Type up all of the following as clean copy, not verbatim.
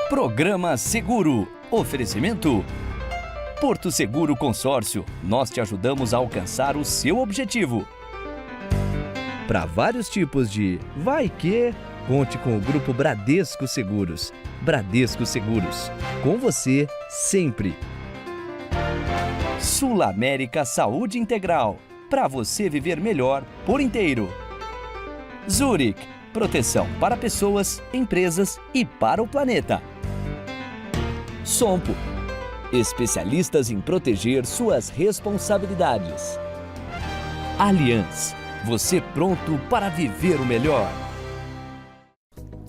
Programa Seguro. Oferecimento Porto Seguro Consórcio. Nós te ajudamos a alcançar o seu objetivo. Para vários tipos de vai que, conte com o Grupo Bradesco Seguros. Bradesco Seguros. Com você, sempre. Sul América Saúde Integral. Para você viver melhor por inteiro. Zurich. Proteção para pessoas, empresas e para o planeta. Sompo. Especialistas em proteger suas responsabilidades. Aliança. Você pronto para viver o melhor.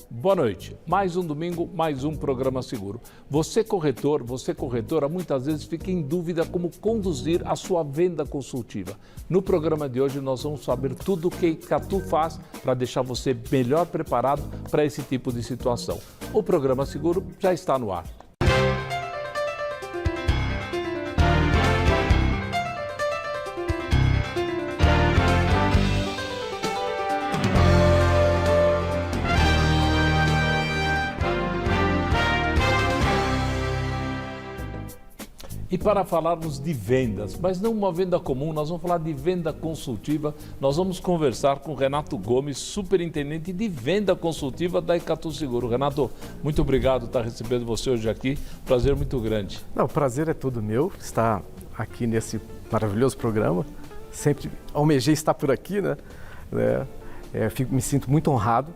Boa noite. Mais um domingo, mais um programa seguro. Você corretor, você corretora, muitas vezes fica em dúvida como conduzir a sua venda consultiva. No programa de hoje nós vamos saber tudo o que Icatu faz para deixar você melhor preparado para esse tipo de situação. O programa seguro já está no ar. E para falarmos de vendas, mas não uma venda comum, nós vamos falar de venda consultiva. Nós vamos conversar com Renato Gomes, superintendente de venda consultiva da Icatu Seguro. Renato, muito obrigado por estar recebendo você hoje aqui. Prazer muito grande. Não, o prazer é todo meu estar aqui nesse maravilhoso programa. Sempre almejei estar por aqui, né? Me sinto muito honrado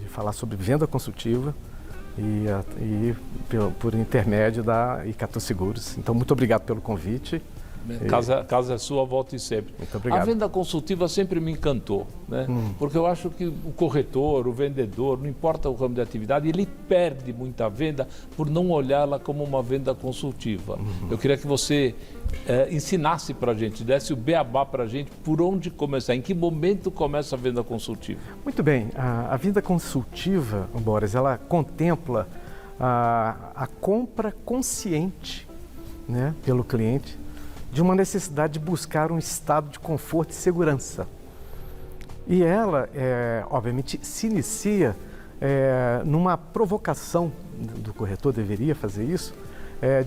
de falar sobre venda consultiva. E por intermédio da Icatu Seguros. Então, muito obrigado pelo convite. Casa é sua, volte sempre. Muito obrigado. A venda consultiva sempre me encantou, né? Porque eu acho que o corretor, o vendedor, não importa o ramo de atividade, ele perde muita venda por não olhá-la como uma venda consultiva. Eu queria que você ensinasse para a gente, desse o beabá para a gente, por onde começar, em que momento começa a venda consultiva? Muito bem, a venda consultiva, Boris, ela contempla a compra consciente, né, pelo cliente de uma necessidade de buscar um estado de conforto e segurança. E ela, obviamente, se inicia numa provocação do corretor, deveria fazer isso,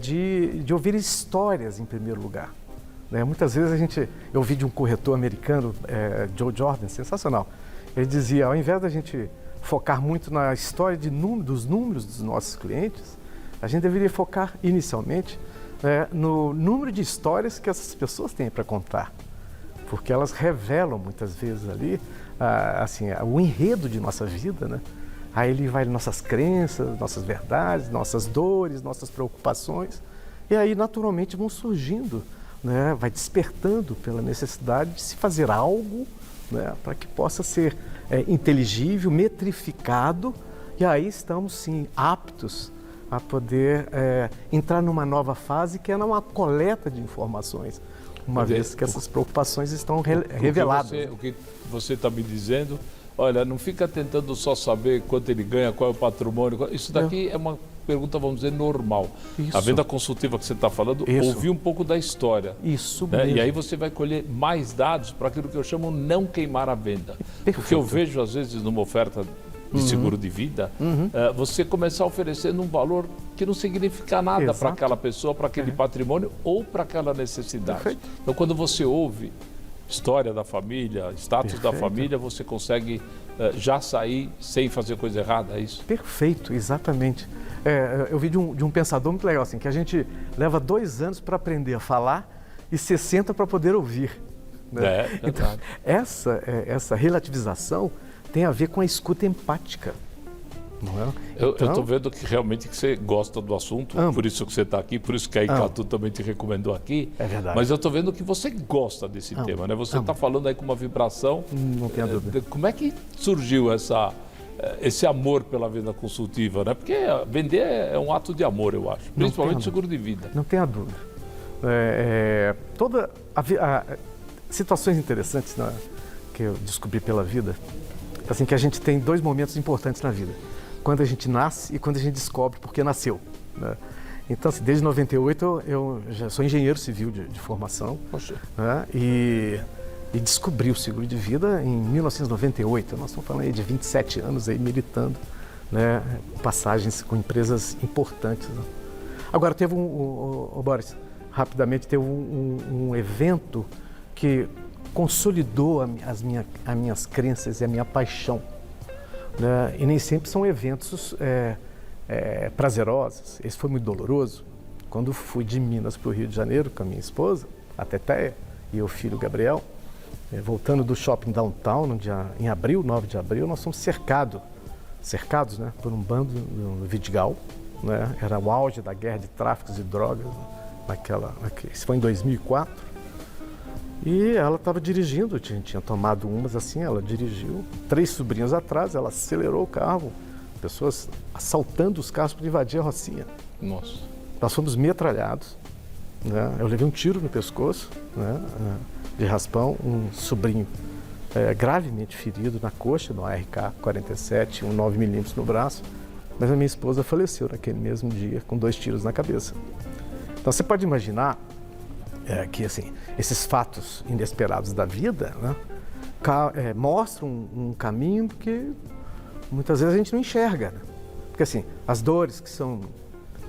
de ouvir histórias em primeiro lugar. Muitas vezes eu ouvi de um corretor americano, Joe Jordan, sensacional. Ele dizia, ao invés da gente focar muito na história dos números dos nossos clientes, a gente deveria focar inicialmente no número de histórias que essas pessoas têm para contar. Porque elas revelam muitas vezes ali o enredo de nossa vida, né? Aí ele vai nossas crenças, nossas verdades, nossas dores, nossas preocupações. E aí, naturalmente, vão surgindo, né? Vai despertando pela necessidade de se fazer algo, né? Para que possa ser inteligível, metrificado. E aí estamos, sim, aptos a poder entrar numa nova fase, que é uma coleta de informações, uma vez que essas preocupações estão reveladas. O que você está me dizendo... Olha, não fica tentando só saber quanto ele ganha, qual é o patrimônio. Isso daqui é uma pergunta, vamos dizer, normal. Isso. A venda consultiva que você está falando, ouvir um pouco da história. Isso né? mesmo. E aí você vai colher mais dados para aquilo que eu chamo não queimar a venda. Perfeito. Porque eu vejo, às vezes, numa oferta de seguro de vida, você começar oferecendo um valor que não significa nada para aquela pessoa, para aquele patrimônio ou para aquela necessidade. Perfeito. Então, quando você ouve história da família, status da família, você consegue já sair sem fazer coisa errada, é isso? Perfeito, exatamente. Eu vi de um pensador muito legal, assim, que a gente leva 2 anos para aprender a falar e 60 para poder ouvir. Né? Então, essa relativização tem a ver com a escuta empática. Não é? Eu estou vendo que realmente que você gosta do assunto, por isso que você está aqui, por isso que a Icatu também te recomendou aqui. É verdade. Mas eu estou vendo que você gosta desse tema, né? Você está falando aí com uma vibração. Não tenho dúvida. Como é que surgiu esse amor pela venda consultiva, né? Porque vender é um ato de amor, eu acho, principalmente seguro de vida. Não tenha dúvida. Situações interessantes, né, que eu descobri pela vida, assim, que a gente tem 2 momentos importantes na vida. Quando a gente nasce e quando a gente descobre por que nasceu. Né? Então, assim, desde 98 eu já sou engenheiro civil de formação. Né? E descobri o seguro de vida em 1998. Nós estamos falando aí de 27 anos aí militando né, passagens com empresas importantes. Né? Agora, teve Boris, rapidamente, teve um evento que consolidou as minhas crenças e a minha paixão. Né? E nem sempre são eventos prazerosos. Esse foi muito doloroso. Quando fui de Minas para o Rio de Janeiro com a minha esposa, a Teteia, e o filho Gabriel, voltando do shopping downtown, em abril, 9 de abril, nós fomos cercados, né, por um bando no Vidigal. Né? Era o auge da guerra de tráficos de drogas, isso foi em 2004. E ela estava dirigindo, tinha tomado umas assim, ela dirigiu, 3 sobrinhos atrás, ela acelerou o carro, pessoas assaltando os carros para invadir a Rocinha. Nossa. Nós fomos metralhados, né? Eu levei um tiro no pescoço, né, de raspão, um sobrinho gravemente ferido na coxa, no ARK-47, 9mm no braço, mas a minha esposa faleceu naquele mesmo dia, com 2 tiros na cabeça. Então você pode imaginar que assim, esses fatos inesperados da vida, né, mostram um caminho que muitas vezes a gente não enxerga. Né? Porque assim, as dores que são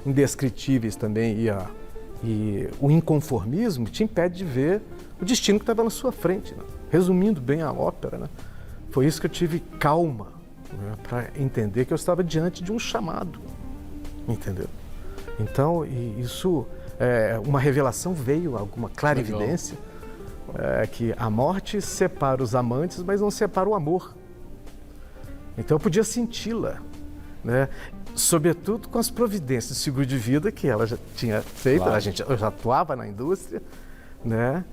indescritíveis também e o inconformismo te impede de ver o destino que estava na sua frente. Né? Resumindo bem a ópera, né? Foi isso que eu tive calma, né, para entender que eu estava diante de um chamado, entendeu? Então, isso, uma revelação veio, alguma clarividência, que a morte separa os amantes, mas não separa o amor. Então eu podia senti-la, né? Sobretudo com as providências de seguro de vida que ela já tinha feito, claro. Eu já atuava na indústria, né?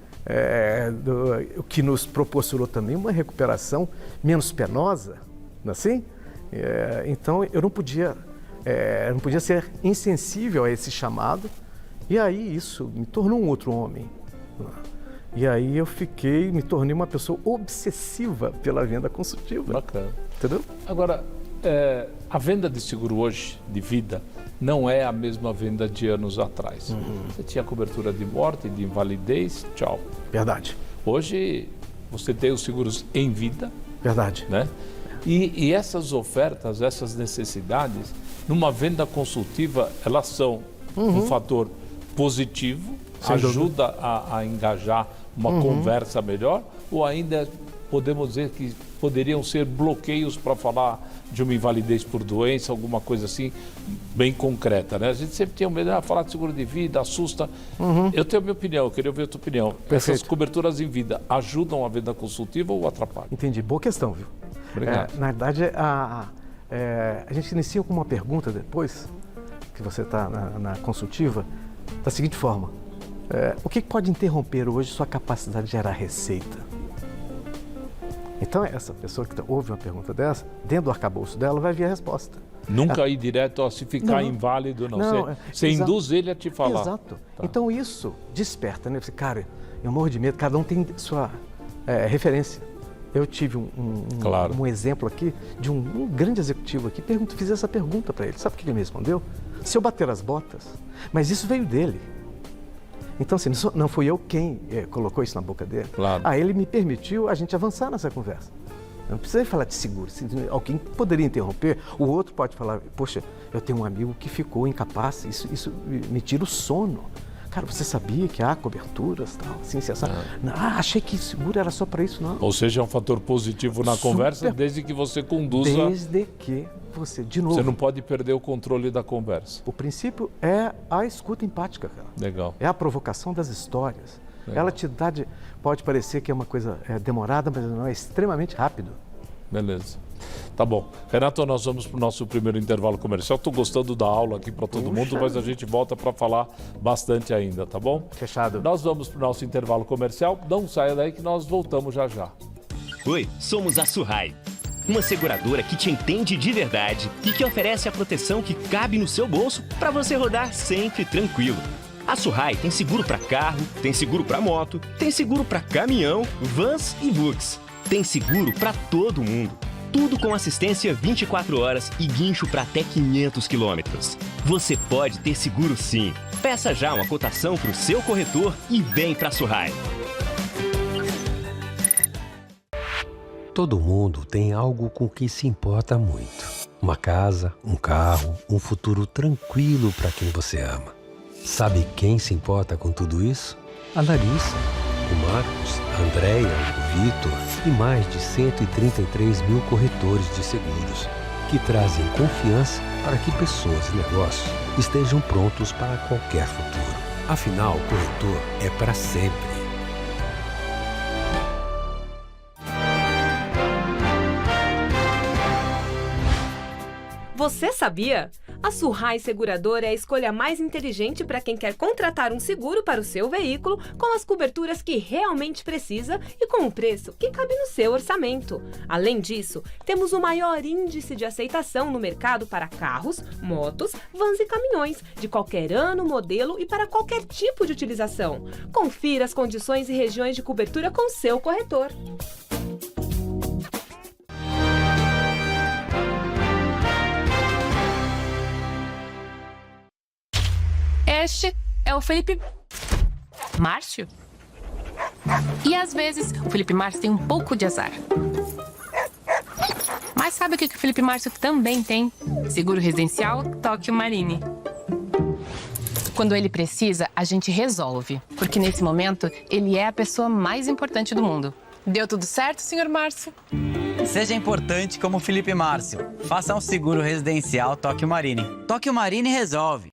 O que nos proporcionou também uma recuperação menos penosa, não é assim? Então eu não podia ser insensível a esse chamado, e aí isso me tornou um outro homem. E aí eu me tornei uma pessoa obsessiva pela venda consultiva. Bacana. Entendeu? Agora, a venda de seguro hoje, de vida, não é a mesma venda de anos atrás. Uhum. Você tinha cobertura de morte, de invalidez, tchau. Verdade. Hoje, você tem os seguros em vida. Verdade. Né? E essas ofertas, essas necessidades, numa venda consultiva, elas são um fator positivo, ajuda a engajar uma conversa melhor, ou ainda podemos dizer que poderiam ser bloqueios para falar de uma invalidez por doença, alguma coisa assim, bem concreta, né? A gente sempre tem medo de falar de seguro de vida, assusta. Eu tenho a minha opinião, eu queria ouvir a tua opinião. Perfeito. Essas coberturas em vida ajudam a venda consultiva ou atrapalham? Entendi. Boa questão, viu? Obrigado. Na verdade, a gente inicia com uma pergunta depois, que você está na consultiva, da seguinte forma. O que pode interromper hoje sua capacidade de gerar receita? Então, essa pessoa que ouve uma pergunta dessa, dentro do arcabouço dela, vai ver a resposta. Nunca ir direto a se ficar inválido, não. Você induz ele a te falar. Exato. Tá. Então, isso desperta, né? Você, cara, eu morro de medo, cada um tem sua referência. Eu tive um exemplo aqui de um grande executivo aqui, fiz essa pergunta para ele. Sabe o que ele me respondeu? Se eu bater as botas, mas isso veio dele. Então, assim, não fui eu quem colocou isso na boca dele. Claro. Aí ele me permitiu a gente avançar nessa conversa. Eu não precisei falar de seguro. Alguém poderia interromper, o outro pode falar, poxa, eu tenho um amigo que ficou incapaz, isso me tira o sono. Cara, você sabia que há coberturas, tal, assim, achei que seguro era só para isso, não. Ou seja, é um fator positivo na conversa, desde que você conduza... Desde que você, de novo... Você não pode perder o controle da conversa. O princípio é a escuta empática, cara. Legal. É a provocação das histórias. Legal. Ela te dá pode parecer que é uma coisa demorada, mas não, é extremamente rápido. Beleza. Tá bom. Renato, nós vamos para o nosso primeiro intervalo comercial. Estou gostando da aula aqui para todo mundo, mas a gente volta para falar bastante ainda, tá bom? Fechado. Nós vamos para o nosso intervalo comercial. Não saia daí que nós voltamos já já. Oi, somos a Surrai, uma seguradora que te entende de verdade e que oferece a proteção que cabe no seu bolso para você rodar sempre tranquilo. A Surrai tem seguro para carro, tem seguro para moto, tem seguro para caminhão, vans e bugs. Tem seguro para todo mundo. Tudo com assistência 24 horas e guincho para até 500 quilômetros. Você pode ter seguro sim. Peça já uma cotação para o seu corretor e vem para a Surrai. Todo mundo tem algo com que se importa muito. Uma casa, um carro, um futuro tranquilo para quem você ama. Sabe quem se importa com tudo isso? A Larissa, o Marcos, a Andréia, o Vitor e mais de 133 mil corretores de seguros, que trazem confiança para que pessoas e negócios estejam prontos para qualquer futuro. Afinal, o corretor é para sempre. Você sabia? A Surrai Seguradora é a escolha mais inteligente para quem quer contratar um seguro para o seu veículo com as coberturas que realmente precisa e com o preço que cabe no seu orçamento. Além disso, temos o maior índice de aceitação no mercado para carros, motos, vans e caminhões, de qualquer ano, modelo e para qualquer tipo de utilização. Confira as condições e regiões de cobertura com seu corretor. Este é o Felipe Márcio. E às vezes o Felipe Márcio tem um pouco de azar. Mas sabe o que o Felipe Márcio também tem? Seguro residencial Tóquio Marine. Quando ele precisa, a gente resolve. Porque nesse momento, ele é a pessoa mais importante do mundo. Deu tudo certo, senhor Márcio? Seja importante como o Felipe Márcio. Faça um seguro residencial Tóquio Marine. Tóquio Marine resolve.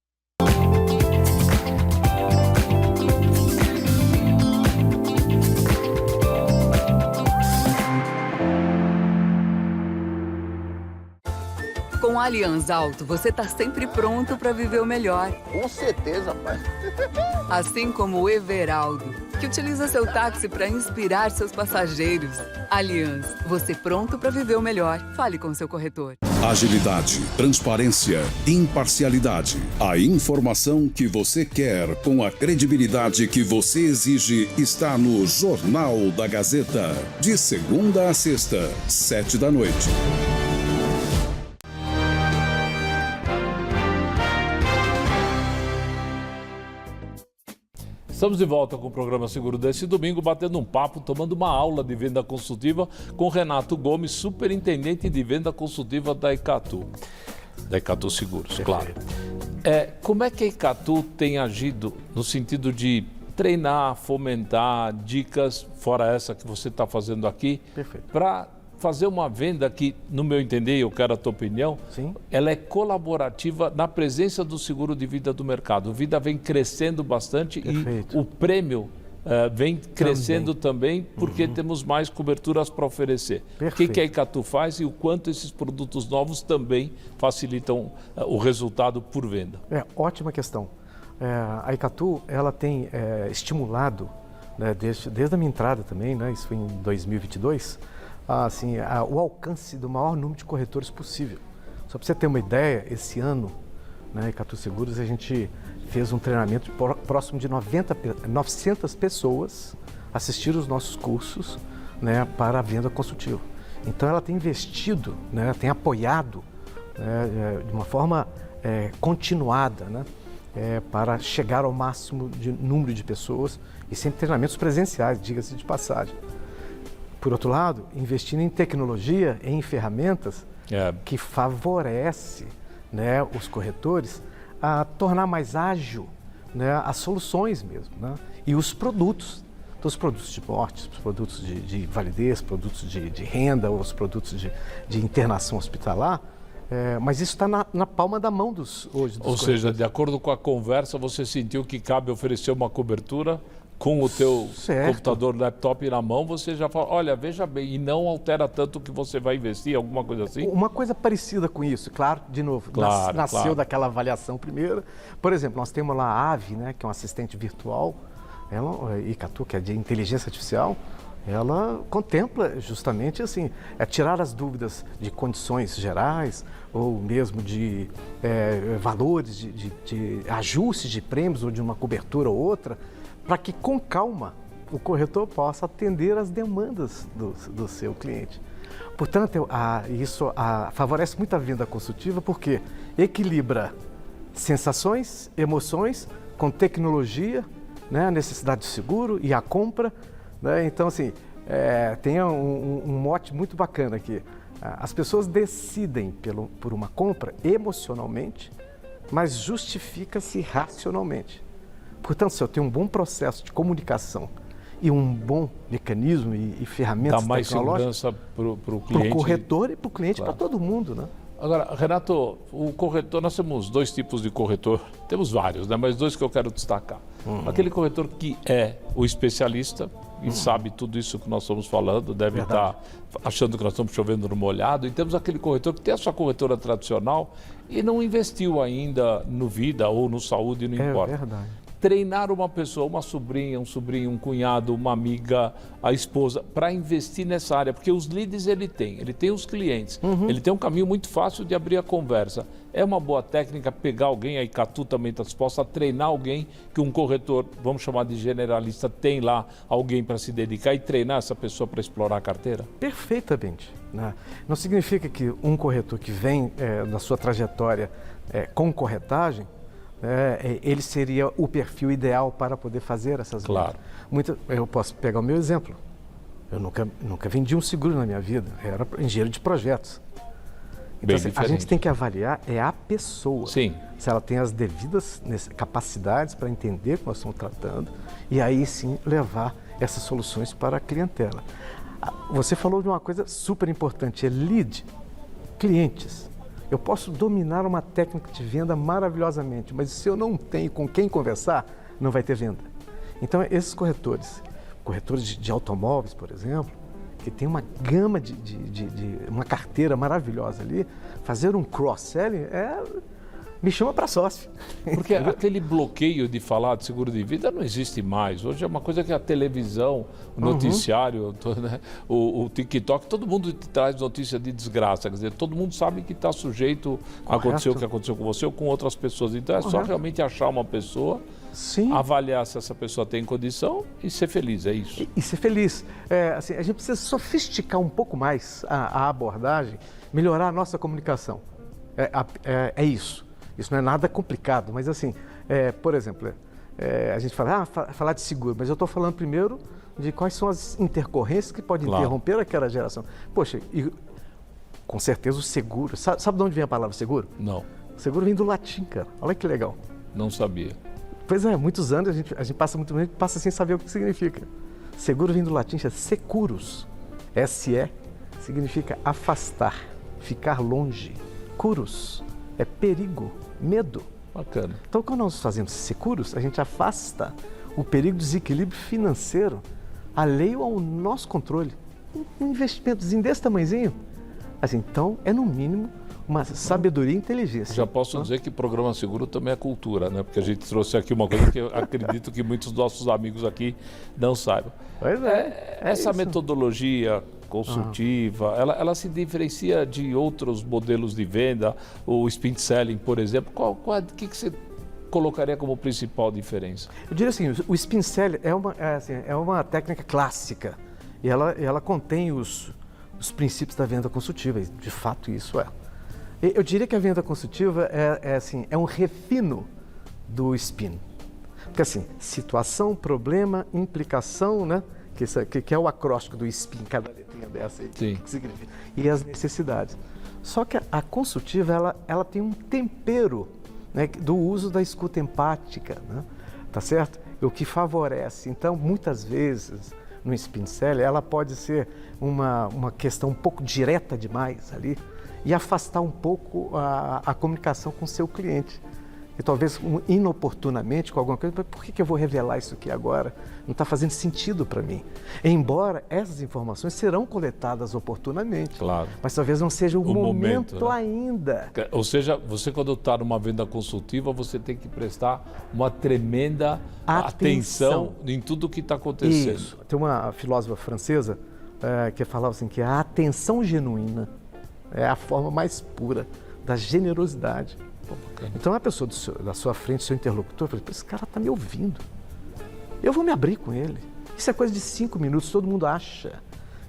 Com a Allianz Auto, você tá sempre pronto para viver o melhor. Com certeza, pai. Assim como o Everaldo, que utiliza seu táxi para inspirar seus passageiros. Allianz, você pronto para viver o melhor. Fale com seu corretor. Agilidade, transparência, imparcialidade. A informação que você quer com a credibilidade que você exige está no Jornal da Gazeta. De segunda a sexta, 19h. Estamos de volta com o programa Seguro desse domingo, batendo um papo, tomando uma aula de venda consultiva com Renato Gomes, superintendente de venda consultiva da Icatu. Da Icatu Seguros, claro. Como é que a Icatu tem agido no sentido de treinar, fomentar dicas, fora essa que você está fazendo aqui, para fazer uma venda que, no meu entender, eu quero a tua opinião, sim, ela é colaborativa na presença do seguro de vida do mercado. O Vida vem crescendo bastante. Perfeito. E o prêmio vem crescendo também porque temos mais coberturas para oferecer. Perfeito. O que a Icatu faz e o quanto esses produtos novos também facilitam o resultado por venda? Ótima questão. A Icatu, ela tem estimulado, né, desde a minha entrada também, né, isso foi em 2022, o alcance do maior número de corretores possível. Só para você ter uma ideia, esse ano, na Icatu Seguros, a gente fez um treinamento próximo de 900 pessoas assistiram os nossos cursos, né, para a venda consultiva. Então ela tem investido, né, tem apoiado, né, de uma forma continuada, né, para chegar ao máximo de número de pessoas e sempre treinamentos presenciais, diga-se de passagem. Por outro lado, investindo em tecnologia, em ferramentas que favorece, né, os corretores a tornar mais ágil, né, as soluções mesmo, né, e os produtos. Então, os produtos de morte, os produtos de validez, produtos de renda, os produtos de internação hospitalar, mas isso está na palma da mão dos corretores. Seja, de acordo com a conversa, você sentiu que cabe oferecer uma cobertura com o teu computador, laptop na mão, você já fala, olha, veja bem, e não altera tanto que você vai investir, alguma coisa assim? Uma coisa parecida com isso, claro, de novo, nasceu daquela avaliação primeira. Por exemplo, nós temos lá a AVE, né, que é um assistente virtual, Icatu, que é de inteligência artificial, ela contempla justamente assim, tirar as dúvidas de condições gerais ou mesmo de valores, de ajustes de prêmios ou de uma cobertura ou outra, para que com calma o corretor possa atender às demandas do seu cliente. Portanto, isso favorece muito a venda consultiva porque equilibra sensações, emoções com tecnologia, né, a necessidade de seguro e a compra, né? Então, assim, tem um mote muito bacana aqui. As pessoas decidem por uma compra emocionalmente, mas justifica-se racionalmente. Portanto, se eu tenho um bom processo de comunicação e um bom mecanismo e ferramentas tecnológicas... Dá mais segurança para o cliente. Para o corretor e para o cliente, claro. Para todo mundo, né? Agora, Renato, o corretor, nós temos 2 tipos de corretor, temos vários, né? Mas 2 que eu quero destacar. Aquele corretor que é o especialista e sabe tudo isso que nós estamos falando, deve estar achando que nós estamos chovendo no molhado, e temos aquele corretor que tem a sua corretora tradicional e não investiu ainda no Vida ou no Saúde, não importa. É verdade. Treinar uma pessoa, uma sobrinha, um sobrinho, um cunhado, uma amiga, a esposa, para investir nessa área, porque os leads ele tem os clientes, ele tem um caminho muito fácil de abrir a conversa. É uma boa técnica pegar alguém, a Icatu também está disposta a treinar alguém que um corretor, vamos chamar de generalista, tem lá alguém para se dedicar e treinar essa pessoa para explorar a carteira? Perfeitamente. Né? Não significa que um corretor que vem na sua trajetória com corretagem, ele seria o perfil ideal para poder fazer essas vendas. Claro. Eu posso pegar o meu exemplo. Eu nunca vendi um seguro na minha vida. Eu era engenheiro de projetos. Então, assim, a gente tem que avaliar a pessoa. Sim. Se ela tem as devidas capacidades para entender o que nós estamos tratando e aí sim levar essas soluções para a clientela. Você falou de uma coisa super importante, é lead, clientes. Eu posso dominar uma técnica de venda maravilhosamente, mas se eu não tenho com quem conversar, não vai ter venda. Então, esses corretores de automóveis, por exemplo, que tem uma gama de uma carteira maravilhosa ali, fazer um cross-selling me chama para sócio. Porque aquele bloqueio de falar de seguro de vida não existe mais. Hoje é uma coisa que a televisão, o noticiário, né, o TikTok, todo mundo traz notícia de desgraça. Quer dizer, todo mundo sabe que está sujeito a acontecer o que aconteceu com você ou com outras pessoas. Então é só realmente achar uma pessoa, avaliar se essa pessoa tem condição e ser feliz, é isso. E ser feliz. Assim, a gente precisa sofisticar um pouco mais a abordagem, melhorar a nossa comunicação. É isso. Isso não é nada complicado, mas assim, por exemplo, a gente fala, falar de seguro, mas eu estou falando primeiro de quais são as intercorrências que podem interromper aquela geração. Poxa, e com certeza o seguro, sabe de onde vem a palavra seguro? Não. Seguro vem do latim, cara, olha que legal. Não sabia. Pois é, muitos anos a gente passa muito tempo, passa sem saber o que significa. Seguro vem do latim, é securus, S-E, significa afastar, ficar longe. Curus é perigo, medo. Bacana. Então, quando nós fazemos seguros, a gente afasta o perigo de desequilíbrio financeiro alheio ao nosso controle. Um investimentozinho desse tamanhozinho, assim, então, é no mínimo uma sabedoria e inteligência. Já posso dizer que programa seguro também é cultura, né? Porque a gente trouxe aqui uma coisa que eu acredito que muitos dos nossos amigos aqui não saibam. Pois essa metodologia consultiva, ela se diferencia de outros modelos de venda, o spin selling, por exemplo. O que você colocaria como principal diferença? Eu diria assim, o spin selling é uma técnica clássica e ela contém os princípios da venda consultiva, e de fato isso é. Eu diria que a venda consultiva é um refino do spin. Porque assim, situação, problema, implicação, né? Que é o acróstico do SPIN, cada letrinha dessa aí, que significa, e as necessidades. Só que a consultiva, ela tem um tempero, né, do uso da escuta empática, né, tá certo? O que favorece. Então, muitas vezes, no spin selling, ela pode ser uma questão um pouco direta demais ali e afastar um pouco a comunicação com o seu cliente. E talvez inoportunamente com alguma coisa, mas por que eu vou revelar isso aqui agora? Não está fazendo sentido para mim. Embora essas informações serão coletadas oportunamente, claro, mas talvez não seja o momento, né, ainda. Ou seja, você quando está numa venda consultiva, você tem que prestar uma tremenda atenção em tudo o que está acontecendo. Isso. Tem uma filósofa francesa que falava assim, que a atenção genuína é a forma mais pura da generosidade. Então a pessoa da sua frente, seu interlocutor, fala, esse cara está me ouvindo, eu vou me abrir com ele. Isso é coisa de 5 minutos, todo mundo acha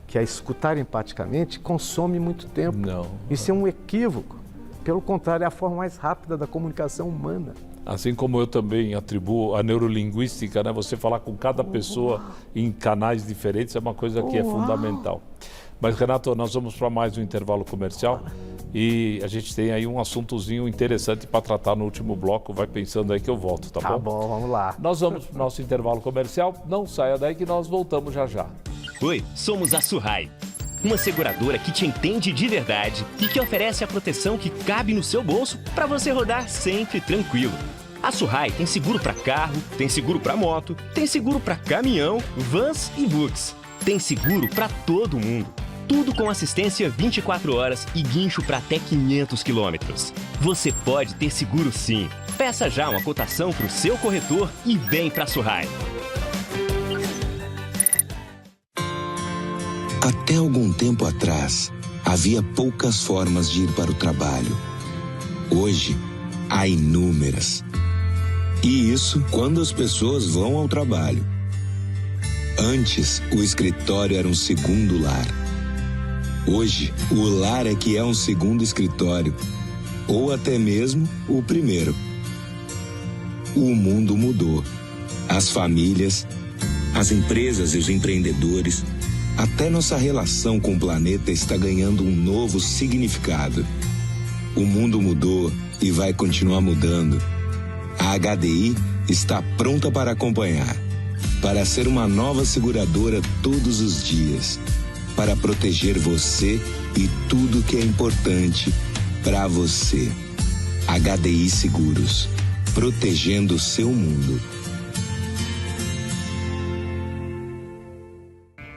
que a escutar empaticamente consome muito tempo. Não. Isso é um equívoco, pelo contrário, é a forma mais rápida da comunicação humana. Assim como eu também atribuo a neurolinguística, né? Você falar com cada pessoa em canais diferentes é uma coisa que é fundamental. Mas, Renato, nós vamos para mais um intervalo comercial e a gente tem aí um assuntozinho interessante para tratar no último bloco. Vai pensando aí que eu volto, tá bom? Tá bom, vamos lá. Nós vamos para o nosso intervalo comercial. Não saia daí que nós voltamos já já. Oi, somos a Surrai, uma seguradora que te entende de verdade e que oferece a proteção que cabe no seu bolso para você rodar sempre tranquilo. A Surrai tem seguro para carro, tem seguro para moto, tem seguro para caminhão, vans e bugs. Tem seguro para todo mundo. Tudo com assistência 24 horas e guincho para até 500 quilômetros. Você pode ter seguro sim. Peça já uma cotação para o seu corretor e vem para a Surrai. Até algum tempo atrás, havia poucas formas de ir para o trabalho. Hoje, há inúmeras. E isso quando as pessoas vão ao trabalho. Antes, o escritório era um segundo lar. Hoje, o lar é que é um segundo escritório, ou até mesmo o primeiro. O mundo mudou. As famílias, as empresas e os empreendedores, até nossa relação com o planeta está ganhando um novo significado. O mundo mudou e vai continuar mudando. A HDI está pronta para acompanhar, para ser uma nova seguradora todos os dias, para proteger você e tudo que é importante para você. HDI Seguros, protegendo o seu mundo.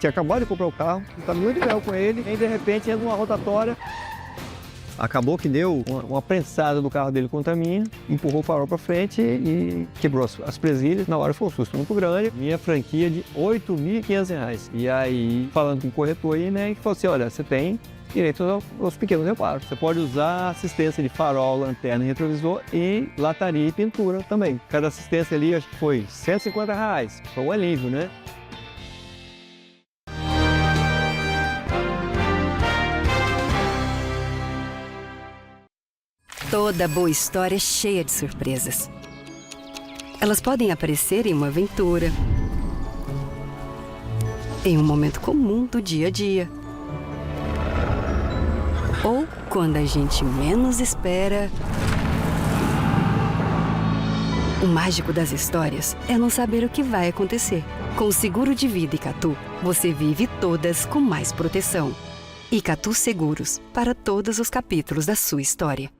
Tinha acabado de comprar o carro, estava muito bem com ele, e de repente entra uma rotatória. Acabou que deu uma prensada do carro dele contra a minha, empurrou o farol para frente e quebrou as presilhas. Na hora foi um susto muito grande. Minha franquia de R$ 8.500. E aí, falando com o corretor aí, né, que falou assim, olha, você tem direito aos pequenos reparos. Você pode usar assistência de farol, lanterna, retrovisor e lataria e pintura também. Cada assistência ali, acho que foi R$ 150. Foi um alívio, né? Toda boa história é cheia de surpresas. Elas podem aparecer em uma aventura, em um momento comum do dia a dia, ou quando a gente menos espera. O mágico das histórias é não saber o que vai acontecer. Com o seguro de vida Icatu, você vive todas com mais proteção. Icatu Seguros, para todos os capítulos da sua história.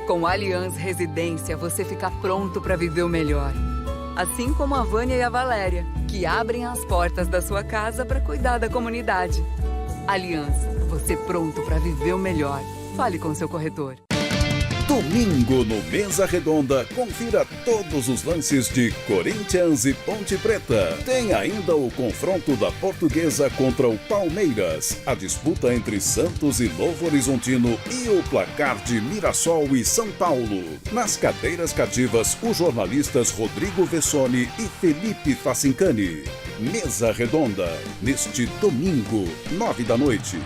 Com Allianz Residência, você fica pronto para viver o melhor. Assim como a Vânia e a Valéria, que abrem as portas da sua casa para cuidar da comunidade. Allianz, você pronto para viver o melhor. Fale com seu corretor. Domingo no Mesa Redonda, confira todos os lances de Corinthians e Ponte Preta. Tem ainda o confronto da Portuguesa contra o Palmeiras, a disputa entre Santos e Novo Horizontino e o placar de Mirassol e São Paulo. Nas cadeiras cativas, os jornalistas Rodrigo Vessoni e Felipe Facincani. Mesa Redonda, neste domingo, 21h.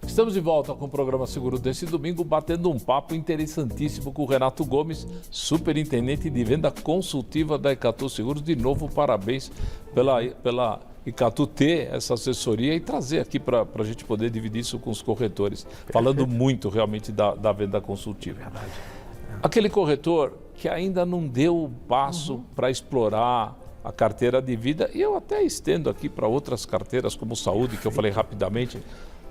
Estamos de volta com o programa Seguro desse domingo, batendo um papo interessantíssimo com o Renato Gomes, superintendente de venda consultiva da Icatu Seguros. De novo, parabéns pela Icatu ter essa assessoria e trazer aqui para a gente poder dividir isso com os corretores, falando muito realmente da venda consultiva. Verdade. Aquele corretor que ainda não deu o passo para explorar a carteira de vida, e eu até estendo aqui para outras carteiras, como saúde, que eu falei rapidamente.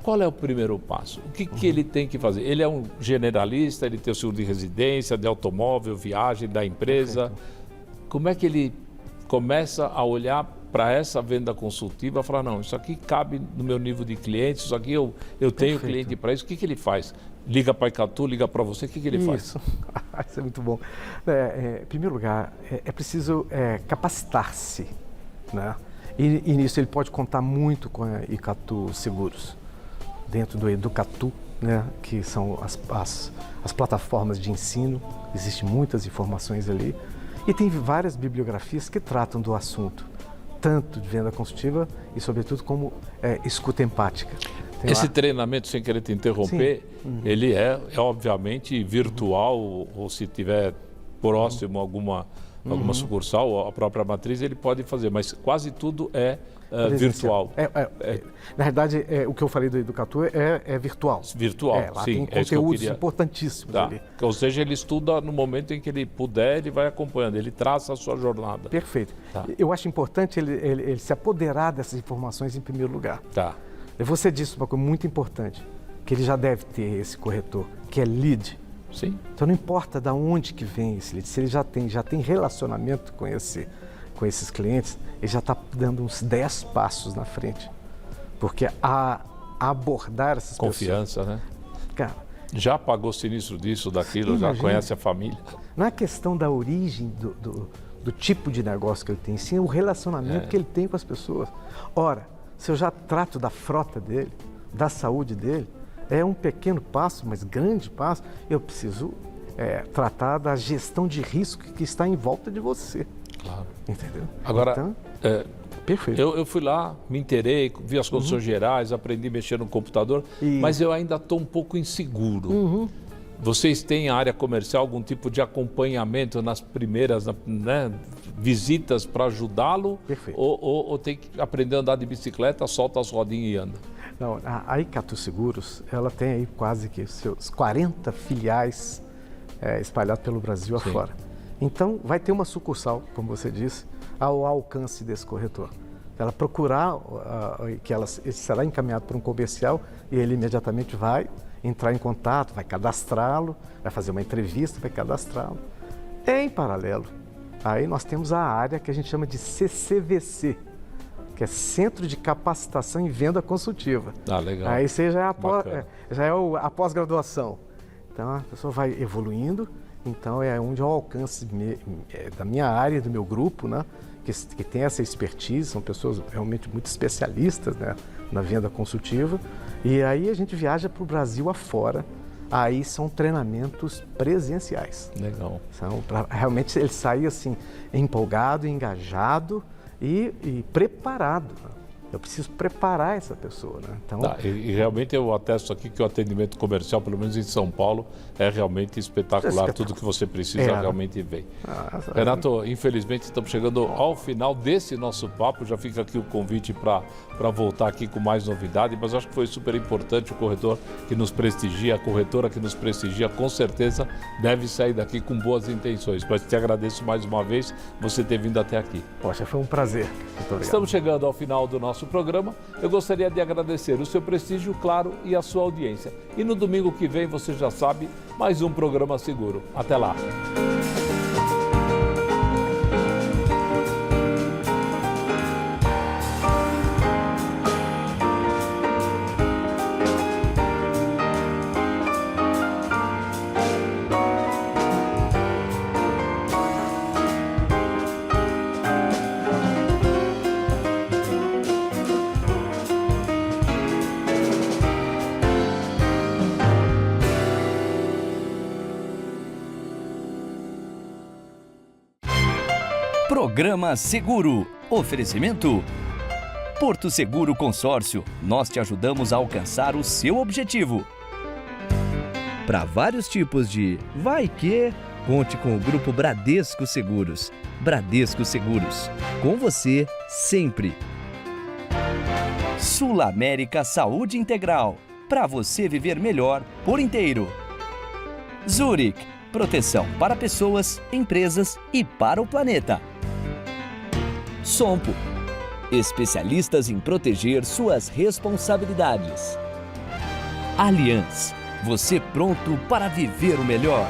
Qual é o primeiro passo? O que ele tem que fazer? Ele é um generalista, ele tem o seguro de residência, de automóvel, viagem, da empresa. Perfeito. Como é que ele começa a olhar para essa venda consultiva e falar, não, isso aqui cabe no meu nível de clientes, isso aqui eu tenho cliente para isso. O que ele faz? Liga para a Icatu, liga para você, o que ele faz? Isso é muito bom. Em primeiro lugar, é preciso capacitar-se, né? E nisso ele pode contar muito com a Icatu Seguros. Dentro do Educatu, né, que são as plataformas de ensino, existem muitas informações ali. E tem várias bibliografias que tratam do assunto. tanto de venda consultiva e, sobretudo, como escuta empática. Esse treinamento, sem querer te interromper, ele é obviamente virtual, ou se tiver próximo alguma sucursal, a própria matriz, ele pode fazer, mas quase tudo é virtual. Na verdade, o que eu falei do Educator é virtual. Virtual, lá sim. tem conteúdos importantíssimos ali. Ou seja, ele estuda no momento em que ele puder, ele vai acompanhando, ele traça a sua jornada. Perfeito. Eu acho importante ele se apoderar dessas informações em primeiro lugar. Você disse uma coisa muito importante, que ele já deve ter esse corretor, que é lead. Sim. Então não importa de onde que vem esse lead, se ele já tem relacionamento com esses clientes, ele já está dando uns 10 passos na frente. Porque a abordar essas confiança, pessoas... né? Cara, já pagou sinistro disso, daquilo, já conhece a família. Não é questão da origem do tipo de negócio que ele tem, sim o relacionamento que ele tem com as pessoas. Ora, se eu já trato da frota dele, da saúde dele, é um pequeno passo, mas grande passo, eu preciso tratar da gestão de risco que está em volta de você. Claro. Entendeu? Agora, então, perfeito. Eu fui lá, me inteirei, vi as condições gerais, aprendi a mexer no computador, mas eu ainda estou um pouco inseguro. Vocês têm a área comercial, algum tipo de acompanhamento nas primeiras visitas para ajudá-lo? Perfeito. Ou tem que aprender a andar de bicicleta, solta as rodinhas e anda? Não, a Icatu Seguros, ela tem aí quase que seus 40 filiais espalhados pelo Brasil afora. Então, vai ter uma sucursal, como você disse, ao alcance desse corretor. Ela procurar que ele será encaminhado por um comercial e ele imediatamente vai entrar em contato, vai cadastrá-lo, vai fazer uma entrevista, vai cadastrá-lo. Em paralelo, aí nós temos a área que a gente chama de CCVC, que é Centro de Capacitação em Venda Consultiva. Legal. Aí você já é a pós-graduação. Então, a pessoa vai evoluindo, então é onde é o alcance da minha área, do meu grupo, né? Que tem essa expertise, são pessoas realmente muito especialistas, né, na venda consultiva. E aí a gente viaja para o Brasil afora, aí são treinamentos presenciais. Legal. Realmente ele sair assim, empolgado, engajado e preparado. Né? Eu preciso preparar essa pessoa, né? Então... E realmente eu atesto aqui que o atendimento comercial, pelo menos em São Paulo, é realmente espetacular. Tudo que você precisa realmente vem. Renato, infelizmente estamos chegando ao final desse nosso papo. Já fica aqui o convite para voltar aqui com mais novidade, mas acho que foi super importante o corretor que nos prestigia, a corretora que nos prestigia, com certeza deve sair daqui com boas intenções. Mas te agradeço mais uma vez você ter vindo até aqui. Poxa, foi um prazer. Muito obrigado. Estamos chegando ao final do nosso programa. Eu gostaria de agradecer o seu prestígio, claro, e a sua audiência. E no domingo que vem, você já sabe, mais um programa seguro. Até lá! Programa Seguro. Oferecimento Porto Seguro Consórcio. Nós te ajudamos a alcançar o seu objetivo. Para vários tipos de vai que, conte com o Grupo Bradesco Seguros. Bradesco Seguros. Com você, sempre. Sul América Saúde Integral. Para você viver melhor por inteiro. Zurich. Proteção para pessoas, empresas e para o planeta. Sompo. Especialistas em proteger suas responsabilidades. Allianz. Você pronto para viver o melhor.